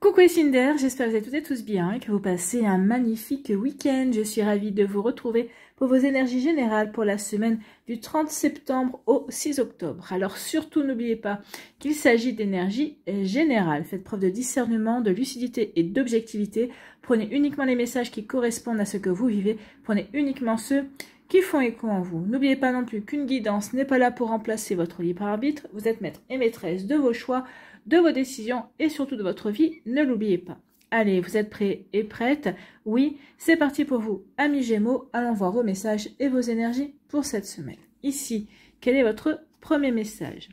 Coucou les Cinder, j'espère que vous allez toutes et tous bien et que vous passez un magnifique week-end. Je suis ravie de vous retrouver pour vos énergies générales pour la semaine du 30 septembre au 6 octobre. Alors surtout n'oubliez pas qu'il s'agit d'énergie générale. Faites preuve de discernement, de lucidité et d'objectivité. Prenez uniquement les messages qui correspondent à ce que vous vivez. Prenez uniquement ceux qui font écho en vous. N'oubliez pas non plus qu'une guidance n'est pas là pour remplacer votre libre arbitre. Vous êtes maître et maîtresse de vos choix, de vos décisions et surtout de votre vie, ne l'oubliez pas. Allez, vous êtes prêts et prêtes? Oui, c'est parti pour vous, amis Gémeaux. Allons voir vos messages et vos énergies pour cette semaine. Ici, quel est votre premier message?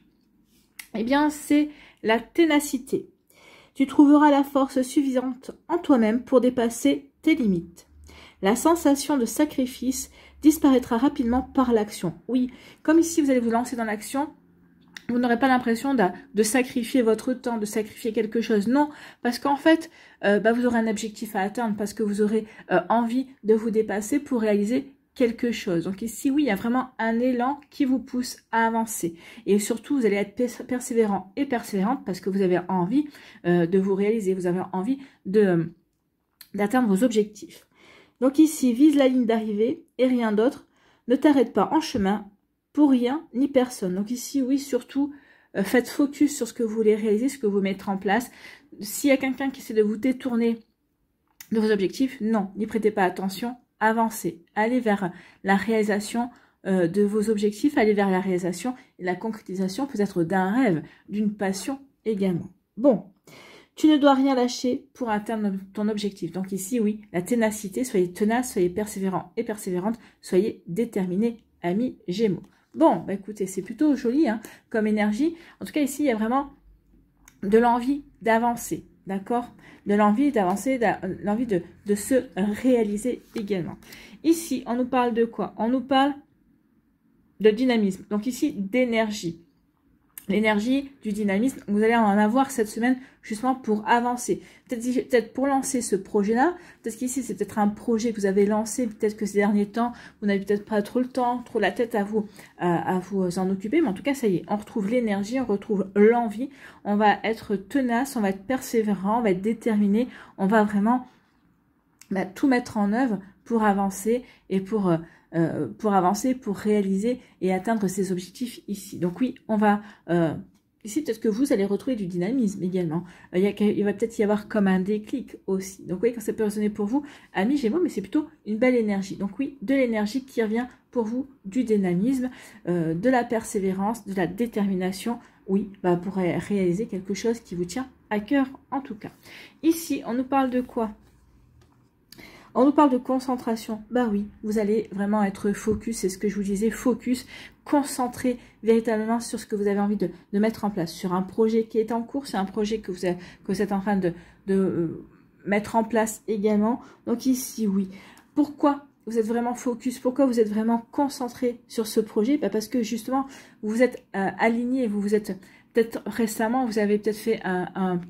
Eh bien, c'est la ténacité. Tu trouveras la force suffisante en toi-même pour dépasser tes limites. La sensation de sacrifice disparaîtra rapidement par l'action. Oui, comme ici, vous allez vous lancer dans l'action. Vous n'aurez pas l'impression de sacrifier votre temps, de sacrifier quelque chose. Non, parce qu'en fait, vous aurez un objectif à atteindre, parce que vous aurez envie de vous dépasser pour réaliser quelque chose. Donc ici, oui, il y a vraiment un élan qui vous pousse à avancer. Et surtout, vous allez être persévérant et persévérante parce que vous avez envie de vous réaliser. Vous avez envie d'atteindre vos objectifs. Donc ici, vise la ligne d'arrivée et rien d'autre. Ne t'arrête pas en chemin pour rien ni personne. Donc ici, oui, surtout, faites focus sur ce que vous voulez réaliser, ce que vous mettrez en place. S'il y a quelqu'un qui essaie de vous détourner de vos objectifs, non, n'y prêtez pas attention, avancez. Allez vers la réalisation de vos objectifs, allez vers la réalisation et la concrétisation peut-être d'un rêve, d'une passion également. Bon, tu ne dois rien lâcher pour atteindre ton objectif. Donc ici, oui, la ténacité, soyez tenace, soyez persévérant et persévérante, soyez déterminé, amis Gémeaux. Bon, écoutez, c'est plutôt joli comme énergie. En tout cas, ici, il y a vraiment de l'envie d'avancer, d'accord? De l'envie d'avancer, l'envie de se réaliser également. Ici, on nous parle de quoi? On nous parle de dynamisme. Donc ici, d'énergie. L'énergie du dynamisme, vous allez en avoir cette semaine justement pour avancer. Peut-être pour lancer ce projet-là, peut-être qu'ici c'est peut-être un projet que vous avez lancé, peut-être que ces derniers temps, vous n'avez peut-être pas trop le temps, trop la tête à vous en occuper, mais en tout cas ça y est, on retrouve l'énergie, on retrouve l'envie, on va être tenace, on va être persévérant, on va être déterminé, on va vraiment tout mettre en œuvre pour avancer et pour avancer, pour réaliser et atteindre ses objectifs ici. Donc oui, on va... ici, peut-être que vous allez retrouver du dynamisme également. Il va peut-être y avoir comme un déclic aussi. Donc oui, quand ça peut résonner pour vous, amis Gémeaux, mais c'est plutôt une belle énergie. Donc oui, de l'énergie qui revient pour vous, du dynamisme, de la persévérance, de la détermination, oui, pour réaliser quelque chose qui vous tient à cœur en tout cas. Ici, on nous parle de quoi ? On nous parle de concentration. Bah oui, vous allez vraiment être focus, c'est ce que je vous disais, focus, concentré véritablement sur ce que vous avez envie de mettre en place, sur un projet qui est en cours, c'est un projet que vous êtes en train de mettre en place également. Donc ici, oui. Pourquoi vous êtes vraiment focus? Pourquoi vous êtes vraiment concentré sur ce projet? Parce que justement, vous vous êtes aligné, vous êtes peut-être récemment, vous avez peut-être fait un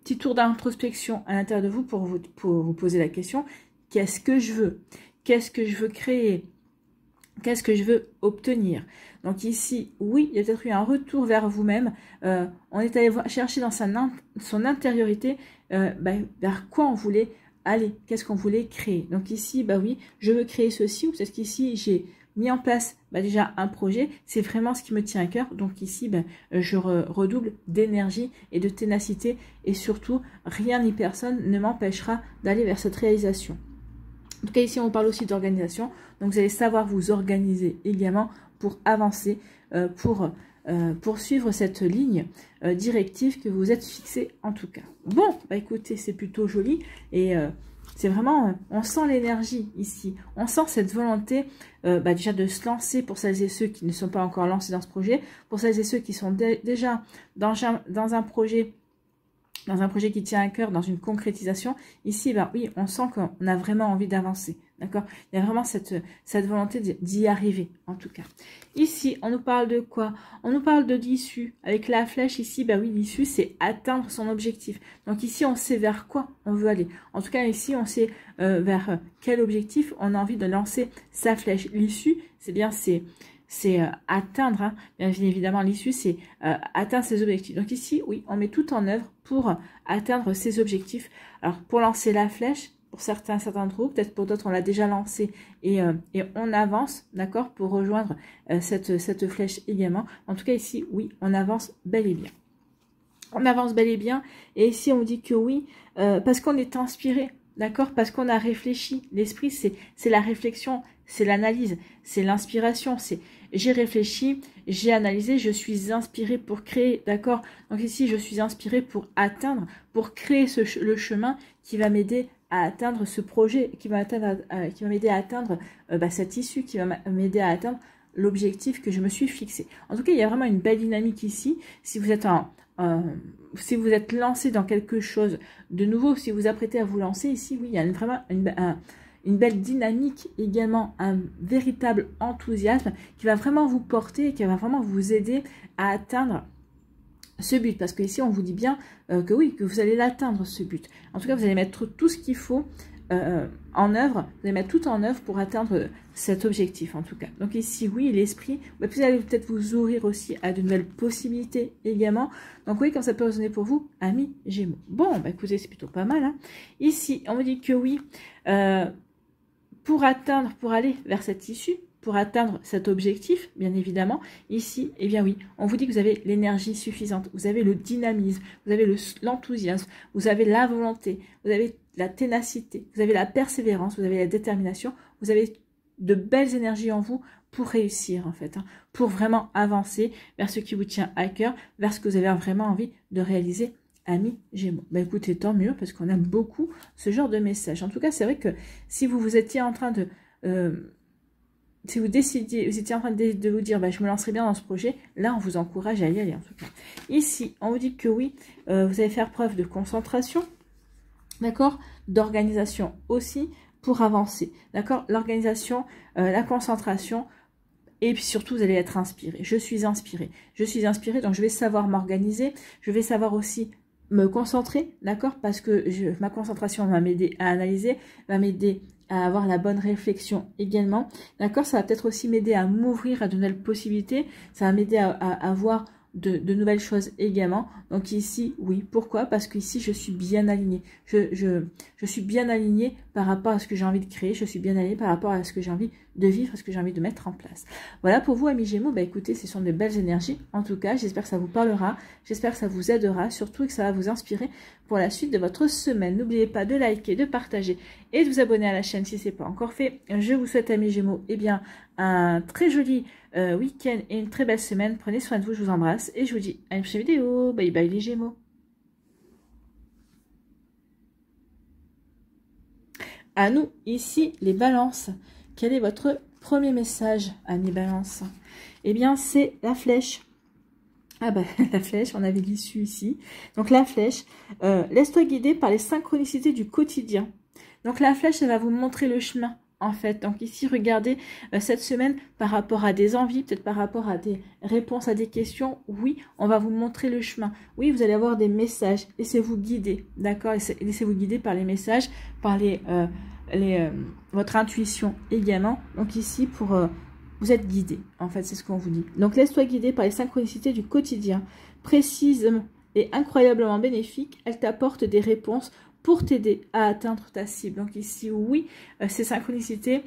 petit tour d'introspection à l'intérieur de vous pour vous poser la question. Qu'est-ce que je veux? Qu'est-ce que je veux créer? Qu'est-ce que je veux obtenir? Donc ici, oui, il y a peut-être eu un retour vers vous-même. On est allé chercher dans son intériorité vers quoi on voulait aller. Qu'est-ce qu'on voulait créer? Donc ici, oui, je veux créer ceci. Ou peut-être qu'ici, j'ai mis en place déjà un projet. C'est vraiment ce qui me tient à cœur. Donc ici, je redouble d'énergie et de ténacité. Et surtout, rien ni personne ne m'empêchera d'aller vers cette réalisation. En tout cas, ici, on parle aussi d'organisation. Donc, vous allez savoir vous organiser également pour avancer, pour suivre cette ligne directive que vous êtes fixée en tout cas. Bon, écoutez, c'est plutôt joli et c'est vraiment, on sent l'énergie ici. On sent cette volonté déjà de se lancer pour celles et ceux qui ne sont pas encore lancés dans ce projet, pour celles et ceux qui sont déjà dans un projet qui tient à cœur, dans une concrétisation, ici, oui, on sent qu'on a vraiment envie d'avancer, d'accord? Il y a vraiment cette volonté d'y arriver, en tout cas. Ici, on nous parle de quoi? On nous parle de l'issue. Avec la flèche, ici, oui, l'issue, c'est atteindre son objectif. Donc ici, on sait vers quoi on veut aller. En tout cas, ici, on sait vers quel objectif on a envie de lancer sa flèche. L'issue, c'est bien, c'est c'est atteindre, hein, bien évidemment, l'issue, c'est atteindre ses objectifs. Donc ici, oui, on met tout en œuvre pour atteindre ses objectifs. Alors, pour lancer la flèche, pour certains d'entre vous, peut-être pour d'autres, on l'a déjà lancé et on avance, d'accord, pour rejoindre cette flèche également. En tout cas, ici, oui, on avance bel et bien. On avance bel et bien. Et ici, on dit que oui, parce qu'on est inspiré, d'accord, parce qu'on a réfléchi. L'esprit, c'est la réflexion, c'est l'analyse, c'est l'inspiration, c'est j'ai réfléchi, j'ai analysé, je suis inspiré pour créer, d'accord. Donc ici, je suis inspiré pour atteindre, pour créer le chemin qui va m'aider à atteindre ce projet, qui va m'aider à atteindre cette issue, qui va m'aider à atteindre l'objectif que je me suis fixé. En tout cas, il y a vraiment une belle dynamique ici. Si vous êtes si vous êtes lancé dans quelque chose de nouveau, si vous apprêtez à vous lancer ici, oui, il y a vraiment une belle dynamique, également un véritable enthousiasme qui va vraiment vous porter et qui va vraiment vous aider à atteindre ce but. Parce que ici, on vous dit bien que oui, que vous allez l'atteindre, ce but. En tout cas, vous allez mettre tout ce qu'il faut en œuvre, vous allez mettre tout en œuvre pour atteindre cet objectif en tout cas. Donc ici, oui, l'esprit, vous allez peut-être vous ouvrir aussi à de nouvelles possibilités également. Donc oui, quand ça peut résonner pour vous, amis Gémeaux. Bon, bah écoutez, c'est plutôt pas mal. Hein. Ici, on me dit que oui, pour aller vers cette issue, pour atteindre cet objectif, bien évidemment, ici, eh bien oui, on vous dit que vous avez l'énergie suffisante, vous avez le dynamisme, vous avez l'enthousiasme, vous avez la volonté, vous avez la ténacité, vous avez la persévérance, vous avez la détermination, vous avez de belles énergies en vous pour réussir en fait, hein, pour vraiment avancer vers ce qui vous tient à cœur, vers ce que vous avez vraiment envie de réaliser, amis Gémeaux. Bah écoutez, tant mieux, parce qu'on aime beaucoup ce genre de message. En tout cas, c'est vrai que si vous étiez en train de... si vous étiez en train de vous dire, bah, je me lancerai bien dans ce projet, là, on vous encourage à y aller en tout cas. Ici, on vous dit que oui, vous allez faire preuve de concentration, d'accord, d'organisation aussi pour avancer, d'accord, l'organisation, la concentration, et puis surtout, vous allez être inspiré. Je suis inspirée, donc je vais savoir m'organiser, je vais savoir aussi me concentrer, d'accord, parce que ma concentration va m'aider à analyser, va m'aider à avoir la bonne réflexion également, d'accord, ça va peut-être aussi m'aider à m'ouvrir à de nouvelles possibilités, ça va m'aider à voir de nouvelles choses également. Donc ici, oui, pourquoi? Parce qu'ici, je suis bien alignée, je suis bien alignée par rapport à ce que j'ai envie de créer, je suis bien alignée par rapport à ce que j'ai envie de vivre, ce que j'ai envie de mettre en place. Voilà pour vous, amis Gémeaux. Bah écoutez, ce sont de belles énergies. En tout cas, j'espère que ça vous parlera, j'espère que ça vous aidera, surtout que ça va vous inspirer pour la suite de votre semaine. N'oubliez pas de liker, de partager et de vous abonner à la chaîne si ce n'est pas encore fait. Je vous souhaite, amis Gémeaux, eh bien, un très joli week-end et une très belle semaine. Prenez soin de vous, je vous embrasse et je vous dis à une prochaine vidéo. Bye bye les Gémeaux. À nous, ici, les balances. Quel est votre premier message, amis Balance? Eh bien, c'est la flèche. Ah bah, la flèche, on avait l'issue ici. Donc, la flèche, laisse-toi guider par les synchronicités du quotidien. Donc, la flèche, elle va vous montrer le chemin, en fait. Donc, ici, regardez cette semaine par rapport à des envies, peut-être par rapport à des réponses à des questions. Oui, on va vous montrer le chemin. Oui, vous allez avoir des messages. Laissez-vous guider, d'accord? Laissez-vous guider par les messages, par votre intuition également. Donc ici, vous êtes guidé, en fait, c'est ce qu'on vous dit. Donc laisse-toi guider par les synchronicités du quotidien, précises et incroyablement bénéfiques. Elles t'apportent des réponses pour t'aider à atteindre ta cible. Donc ici, oui, ces synchronicités,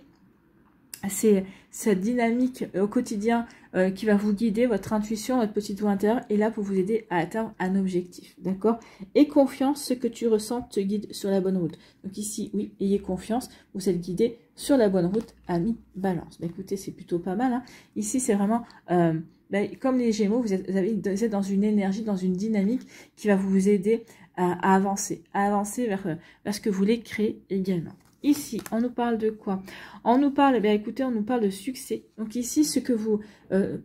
c'est cette dynamique au quotidien qui va vous guider, votre intuition, votre petite voix intérieure est là pour vous aider à atteindre un objectif, d'accord? Et confiance, ce que tu ressens te guide sur la bonne route. Donc ici, oui, ayez confiance, vous êtes guidé sur la bonne route, amis Balance. Bah, écoutez, c'est plutôt pas mal. Hein. Ici, c'est vraiment, comme les Gémeaux, vous êtes dans une énergie, dans une dynamique qui va vous aider à avancer vers ce que vous voulez créer également. Ici, on nous parle de quoi? On nous parle, bien écoutez, on nous parle de succès. Donc ici, ce que vous êtes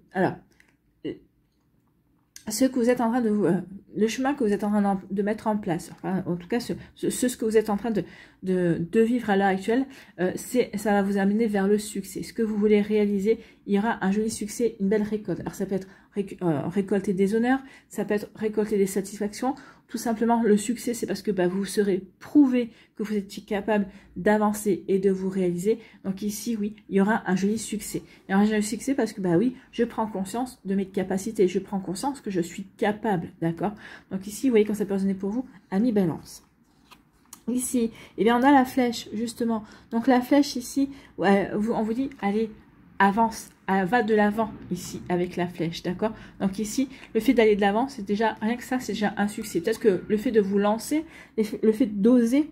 en train de le chemin que vous êtes en train de mettre en place, enfin, en tout cas ce que vous êtes en train de vivre à l'heure actuelle, ça va vous amener vers le succès. Ce que vous voulez réaliser, il y aura un joli succès, une belle récolte. Alors ça peut être récolter des honneurs, ça peut être récolter des satisfactions, tout simplement, le succès, c'est parce que bah, vous serez prouvé que vous étiez capable d'avancer et de vous réaliser. Donc ici, oui, il y aura un joli succès. Il y aura un joli succès parce que, bah oui, je prends conscience de mes capacités. Je prends conscience que je suis capable, d'accord? Donc ici, vous voyez quand ça peut résonner pour vous, ami Balance. Ici, eh bien, on a la flèche, justement. Donc, la flèche, ici, on vous dit, allez, avance, va de l'avant, ici, avec la flèche, d'accord? Donc, ici, le fait d'aller de l'avant, c'est déjà, rien que ça, c'est déjà un succès. Peut-être que le fait de vous lancer, le fait d'oser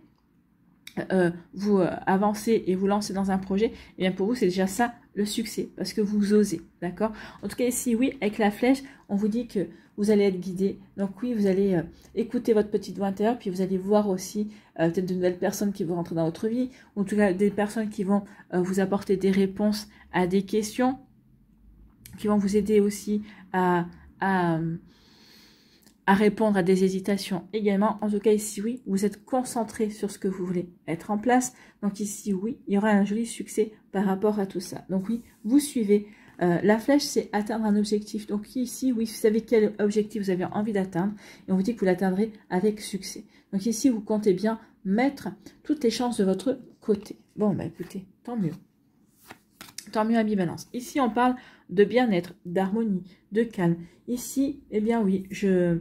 vous avancer et vous lancer dans un projet, eh bien, pour vous, c'est déjà ça, le succès, parce que vous osez, d'accord? En tout cas, ici, oui, avec la flèche, on vous dit que vous allez être guidé. Donc oui, vous allez écouter votre petite voix intérieure, puis vous allez voir aussi peut-être de nouvelles personnes qui vont rentrer dans votre vie, ou en tout cas des personnes qui vont vous apporter des réponses à des questions, qui vont vous aider aussi à répondre à des hésitations également. En tout cas ici, oui, vous êtes concentré sur ce que vous voulez être en place. Donc ici, oui, il y aura un joli succès par rapport à tout ça. Donc oui, vous suivez. La flèche, c'est atteindre un objectif. Donc ici, oui, vous savez quel objectif vous avez envie d'atteindre. Et on vous dit que vous l'atteindrez avec succès. Donc ici, vous comptez bien mettre toutes les chances de votre côté. Bon, bah écoutez, tant mieux. Tant mieux, ami Balance. Ici, on parle de bien-être, d'harmonie, de calme. Ici, eh bien oui, je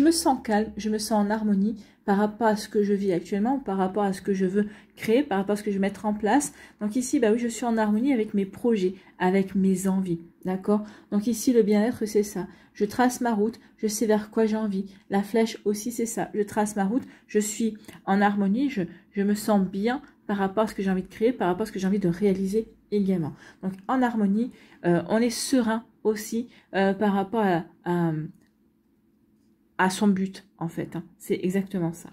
me sens calme, je me sens en harmonie par rapport à ce que je vis actuellement, par rapport à ce que je veux créer, par rapport à ce que je veux mettre en place. Donc ici, bah oui, je suis en harmonie avec mes projets, avec mes envies, d'accord? Donc ici, le bien-être, c'est ça. Je trace ma route, je sais vers quoi j'ai envie. La flèche aussi, c'est ça. Je trace ma route, je suis en harmonie, je me sens bien par rapport à ce que j'ai envie de créer, par rapport à ce que j'ai envie de réaliser également. Donc en harmonie, on est serein aussi par rapport à son but, en fait. Hein. C'est exactement ça.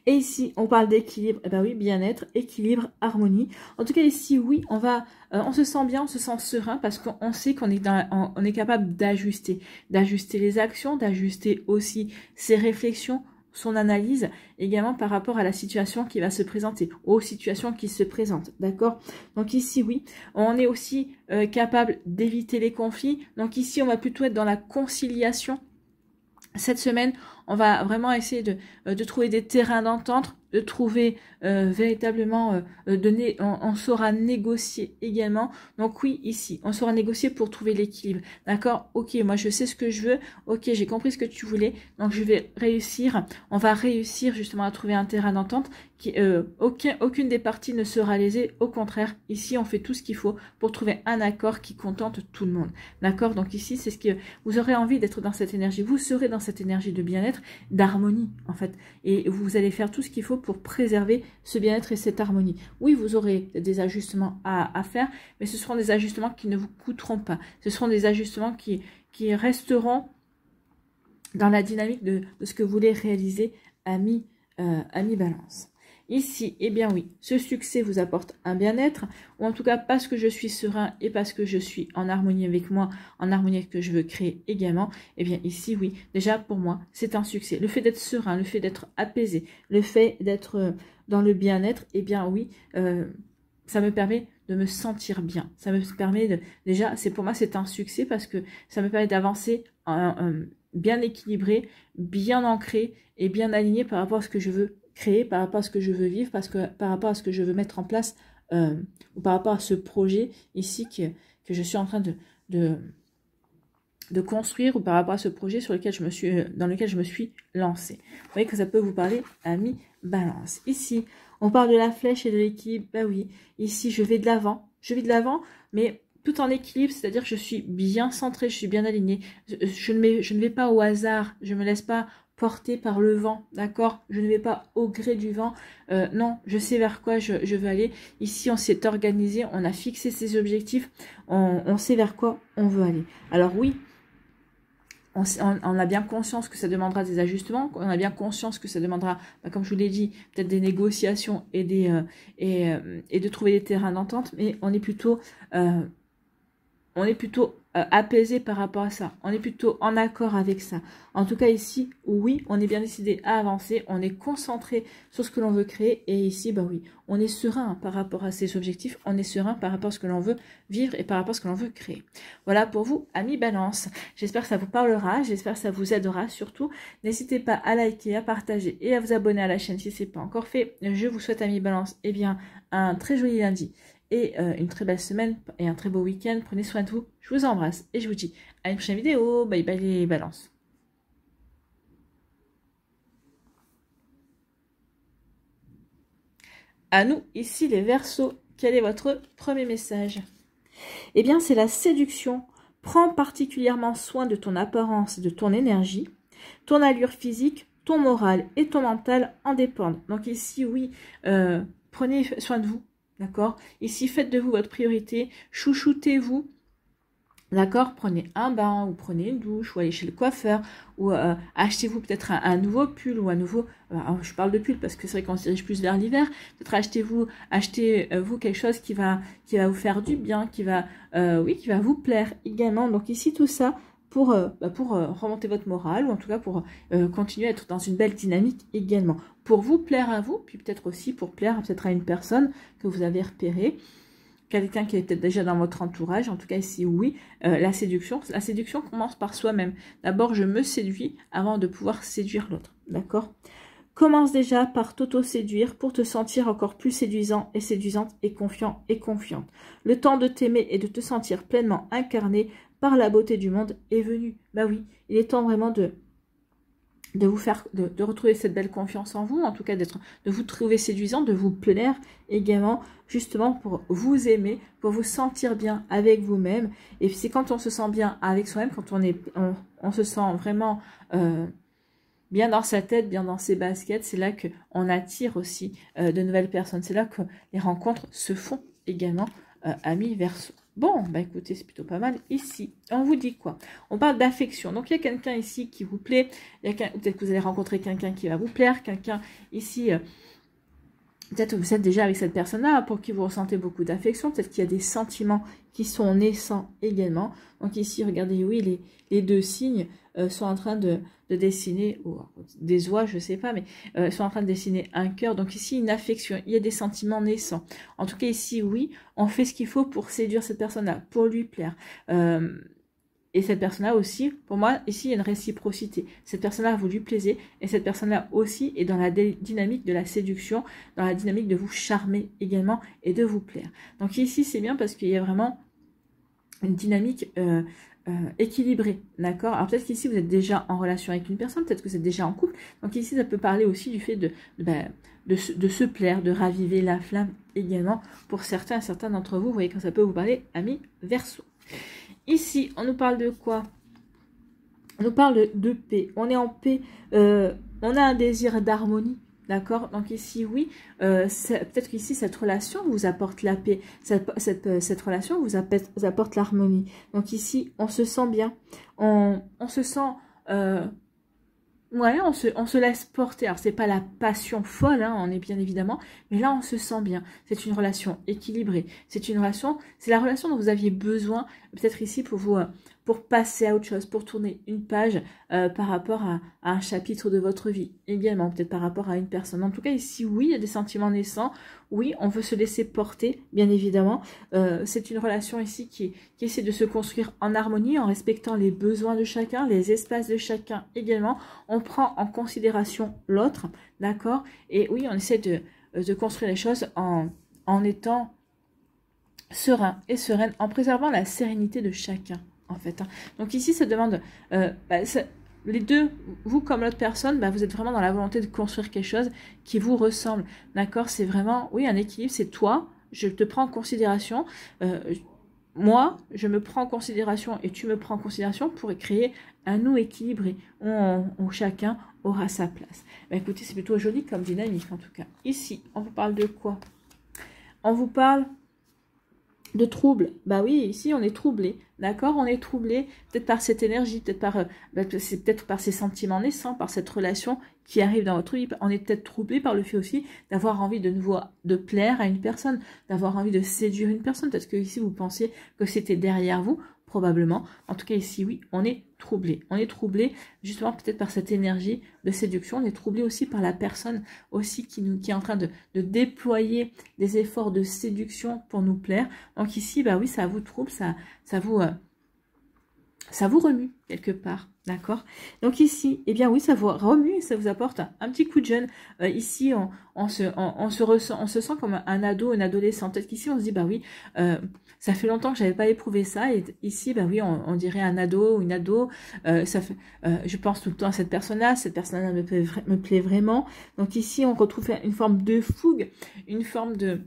Et ici, on parle d'équilibre. Eh ben oui, bien-être, équilibre, harmonie. En tout cas, ici, oui, on se sent bien, on se sent serein parce qu'on sait qu'on est, on est capable d'ajuster les actions, d'ajuster aussi ses réflexions, son analyse, également par rapport à la situation qui va se présenter, aux situations qui se présentent, d'accord? Donc ici, oui, on est aussi capable d'éviter les conflits. Donc ici, on va plutôt être dans la conciliation. Cette semaine, on va vraiment essayer de trouver des terrains d'entente, de trouver véritablement, on saura négocier également. Donc oui, ici, on saura négocier pour trouver l'équilibre. D'accord? Ok, moi je sais ce que je veux. Ok, j'ai compris ce que tu voulais. Donc je vais réussir. On va réussir justement à trouver un terrain d'entente. Aucune des parties ne sera lésée. Au contraire, ici, on fait tout ce qu'il faut pour trouver un accord qui contente tout le monde. D'accord? Donc ici, c'est ce que vous aurez envie d'être dans cette énergie. Vous serez dans cette énergie de bien-être, d'harmonie en fait. Et vous allez faire tout ce qu'il faut pour préserver ce bien-être et cette harmonie. Oui, vous aurez des ajustements à faire, mais ce seront des ajustements qui ne vous coûteront pas. Ce seront des ajustements qui resteront dans la dynamique de ce que vous voulez réaliser, ami Balance. Ici, eh bien oui, ce succès vous apporte un bien-être, ou en tout cas parce que je suis serein et parce que je suis en harmonie avec moi, en harmonie avec ce que je veux créer également, eh bien ici, oui, déjà pour moi, c'est un succès. Le fait d'être serein, le fait d'être apaisé, le fait d'être dans le bien-être, eh bien oui, ça me permet de me sentir bien. Ça me permet déjà, pour moi, c'est un succès parce que ça me permet d'avancer bien équilibré, bien ancré et bien aligné par rapport à ce que je veux créer, par rapport à ce que je veux vivre, par rapport à ce que je veux mettre en place, ou par rapport à ce projet ici que je suis en train de construire, ou par rapport à ce projet dans lequel je me suis lancée. Vous voyez que ça peut vous parler, ami Balance. Ici, on parle de la flèche et de l'équilibre. Bah oui, ici, je vais de l'avant, mais tout en équilibre, c'est-à-dire que je suis bien centrée, je suis bien alignée. Je ne vais pas au hasard, je ne me laisse pas porté par le vent, d'accord? Je ne vais pas au gré du vent. Non, je sais vers quoi je veux aller. Ici, on s'est organisé, on a fixé ses objectifs, on sait vers quoi on veut aller. Alors oui, on a bien conscience que ça demandera des ajustements, on a bien conscience que ça demandera, comme je vous l'ai dit, peut-être des négociations et de trouver des terrains d'entente, mais on est plutôt apaisé par rapport à ça. On est plutôt en accord avec ça. En tout cas ici, oui, on est bien décidé à avancer. On est concentré sur ce que l'on veut créer. Et ici, bah oui, on est serein par rapport à ces objectifs. On est serein par rapport à ce que l'on veut vivre et par rapport à ce que l'on veut créer. Voilà pour vous, amis Balance. J'espère que ça vous parlera. J'espère que ça vous aidera. Surtout, n'hésitez pas à liker, à partager et à vous abonner à la chaîne si ce n'est pas encore fait. Je vous souhaite, amis Balance, eh bien, un très joli lundi. Et une très belle semaine et un très beau week-end. Prenez soin de vous. Je vous embrasse et je vous dis à une prochaine vidéo. Bye bye les balances. À nous, ici les Verseaux. Quel est votre premier message? Eh bien, c'est la séduction. Prends particulièrement soin de ton apparence et de ton énergie. Ton allure physique, ton moral et ton mental en dépendent. Donc ici, oui, prenez soin de vous. D'accord? Ici, faites de vous votre priorité, chouchoutez-vous, d'accord? Prenez un bain, ou prenez une douche, ou allez chez le coiffeur, ou achetez-vous peut-être un nouveau pull, ou un nouveau... je parle de pull parce que c'est vrai qu'on se dirige plus vers l'hiver. Peut-être achetez-vous quelque chose qui va vous faire du bien, qui va vous plaire également. Donc ici, tout ça pour remonter votre morale, ou en tout cas pour continuer à être dans une belle dynamique également. Pour vous plaire à vous, puis peut-être aussi pour plaire peut-être à une personne que vous avez repérée, quelqu'un qui est peut-être déjà dans votre entourage. En tout cas ici, oui, la séduction commence par soi-même. D'abord, je me séduis avant de pouvoir séduire l'autre, d'accord? Commence déjà par t'auto-séduire pour te sentir encore plus séduisant et séduisante et confiant et confiante. Le temps de t'aimer et de te sentir pleinement incarné par la beauté du monde est venu. Bah oui, il est temps vraiment de retrouver cette belle confiance en vous, en tout cas de vous trouver séduisant, de vous plaire également, justement pour vous aimer, pour vous sentir bien avec vous-même. Et c'est quand on se sent bien avec soi-même, quand on se sent vraiment bien dans sa tête, bien dans ses baskets, c'est là qu'on attire aussi de nouvelles personnes. C'est là que les rencontres se font également, amis Verseaux. Bon, bah écoutez, c'est plutôt pas mal. Ici, on vous dit quoi? On parle d'affection. Donc, il y a quelqu'un ici qui vous plaît. Peut-être que vous allez rencontrer quelqu'un qui va vous plaire. Quelqu'un ici, peut-être que vous êtes déjà avec cette personne-là pour qui vous ressentez beaucoup d'affection. Peut-être qu'il y a des sentiments qui sont naissants également. Donc ici, regardez, oui, les deux signes sont en train de dessiner, ou des oies, je ne sais pas, mais sont en train de dessiner un cœur. Donc ici, une affection, il y a des sentiments naissants. En tout cas, ici, oui, on fait ce qu'il faut pour séduire cette personne-là, pour lui plaire. Et cette personne-là aussi, pour moi, ici, il y a une réciprocité. Cette personne-là, vous lui plaisez, et cette personne-là aussi est dans la dynamique de la séduction, dans la dynamique de vous charmer également et de vous plaire. Donc ici, c'est bien parce qu'il y a vraiment une dynamique équilibrée, d'accord? Alors peut-être qu'ici, vous êtes déjà en relation avec une personne, peut-être que vous êtes déjà en couple. Donc ici, ça peut parler aussi du fait de se plaire, de raviver la flamme également pour certains d'entre vous. Vous voyez quand ça peut vous parler, amis Verseaux. Ici, on nous parle de quoi? On nous parle de paix. On est en paix. On a un désir d'harmonie. D'accord? Donc ici, oui. Peut-être qu'ici, cette relation vous apporte la paix. Cette relation vous apporte l'harmonie. Donc ici, on se sent bien. On se sent... ouais, on se laisse porter. Alors, c'est pas la passion folle, hein, on est bien évidemment, mais là, on se sent bien. C'est une relation équilibrée. C'est la relation dont vous aviez besoin, peut-être ici, pour passer à autre chose, pour tourner une page par rapport à un chapitre de votre vie. Également, peut-être par rapport à une personne. En tout cas, ici, oui, il y a des sentiments naissants. Oui, on veut se laisser porter, bien évidemment. C'est une relation ici qui essaie de se construire en harmonie, en respectant les besoins de chacun, les espaces de chacun également. On prend en considération l'autre, d'accord? Et oui, on essaie de construire les choses en étant serein et sereine, en préservant la sérénité de chacun, en fait. Hein. Donc ici, ça demande... les deux, vous comme l'autre personne, vous êtes vraiment dans la volonté de construire quelque chose qui vous ressemble. D'accord? C'est vraiment, oui, un équilibre. C'est toi, je te prends en considération. Moi, je me prends en considération et tu me prends en considération pour créer un nous équilibré où chacun aura sa place. Écoutez, c'est plutôt joli comme dynamique en tout cas. Ici, on vous parle de quoi? On vous parle de trouble. Bah oui, ici on est troublé, d'accord? On est troublé peut-être par cette énergie, peut-être par ces sentiments naissants, par cette relation qui arrive dans votre vie. On est peut-être troublé par le fait aussi d'avoir envie de nouveau de plaire à une personne, d'avoir envie de séduire une personne. Peut-être que ici vous pensiez que c'était derrière vous. probablement. En tout cas, ici, oui, on est troublé. On est troublé, justement, peut-être par cette énergie de séduction. On est troublé aussi par la personne aussi qui est en train de déployer des efforts de séduction pour nous plaire. Donc ici, bah oui, ça vous trouble, ça vous remue quelque part, d'accord? Donc ici, eh bien oui, ça vous remue, ça vous apporte un petit coup de jeune. Ici, on se sent comme un ado, une adolescente. Peut-être qu'ici, on se dit, bah oui, ça fait longtemps que j'avais pas éprouvé ça. Et ici, bah oui, on dirait un ado ou une ado. Je pense tout le temps à cette personne-là me plaît vraiment. Donc ici, on retrouve une forme de fougue, une forme de...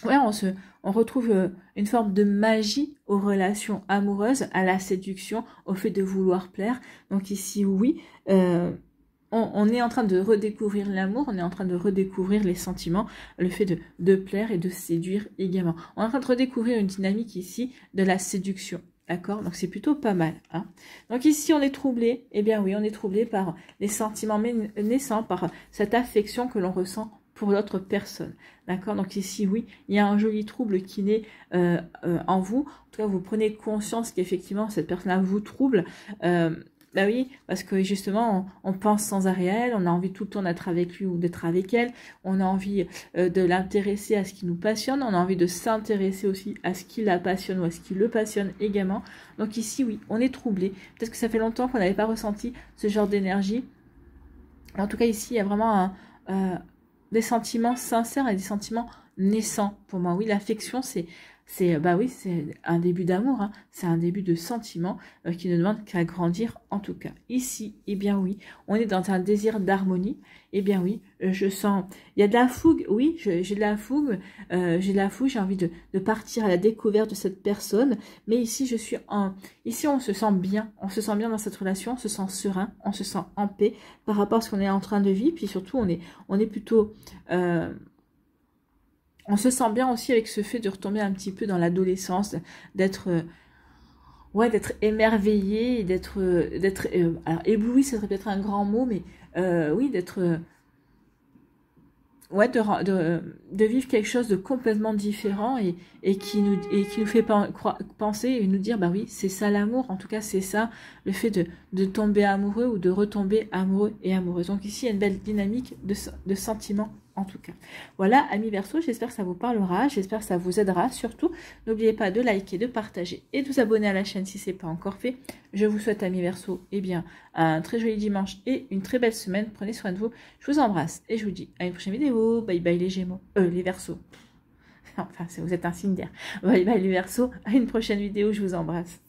Ouais, on retrouve une forme de magie aux relations amoureuses, à la séduction, au fait de vouloir plaire. Donc ici, oui, on est en train de redécouvrir l'amour, on est en train de redécouvrir les sentiments, le fait de plaire et de séduire également. On est en train de redécouvrir une dynamique ici de la séduction. D'accord? Donc c'est plutôt pas mal. Hein. Donc ici on est troublé. Eh bien oui, on est troublé par les sentiments naissants, par cette affection que l'on ressent pour l'autre personne. D'accord? Donc ici, oui, il y a un joli trouble qui naît en vous. En tout cas, vous prenez conscience qu'effectivement, cette personne-là vous trouble. Bah oui, parce que justement, on pense sans arrêt à elle, on a envie tout le temps d'être avec lui ou d'être avec elle, on a envie de l'intéresser à ce qui nous passionne, on a envie de s'intéresser aussi à ce qui la passionne ou à ce qui le passionne également. Donc ici, oui, on est troublé. Peut-être que ça fait longtemps qu'on n'avait pas ressenti ce genre d'énergie. En tout cas, ici, il y a vraiment des sentiments sincères et des sentiments naissants pour moi. Oui, l'affection, c'est un début d'amour, hein. C'est un début de sentiment qui ne demande qu'à grandir en tout cas. Ici, eh bien oui, on est dans un désir d'harmonie. Eh bien oui, je sens, il y a de la fougue, oui, j'ai de la fougue, j'ai envie de partir à la découverte de cette personne. Mais ici, ici on se sent bien dans cette relation, on se sent serein, on se sent en paix par rapport à ce qu'on est en train de vivre. Puis surtout, on est plutôt... on se sent bien aussi avec ce fait de retomber un petit peu dans l'adolescence, d'être émerveillé, alors ébloui, ça serait peut-être un grand mot, mais oui, de vivre quelque chose de complètement différent et qui nous fait penser et nous dire, bah oui, c'est ça l'amour, en tout cas c'est ça, le fait de tomber amoureux ou de retomber amoureux et amoureuse. Donc ici, il y a une belle dynamique de sentiments en tout cas. Voilà, amis Verseau, j'espère que ça vous parlera, j'espère que ça vous aidera. Surtout, n'oubliez pas de liker, de partager et de vous abonner à la chaîne si ce n'est pas encore fait. Je vous souhaite, amis Verseau, eh bien, un très joli dimanche et une très belle semaine. Prenez soin de vous. Je vous embrasse et je vous dis à une prochaine vidéo. Bye bye les Gémeaux. Les Verseaux. Enfin, vous êtes un signe d'air. Bye bye les Verseaux. À une prochaine vidéo. Je vous embrasse.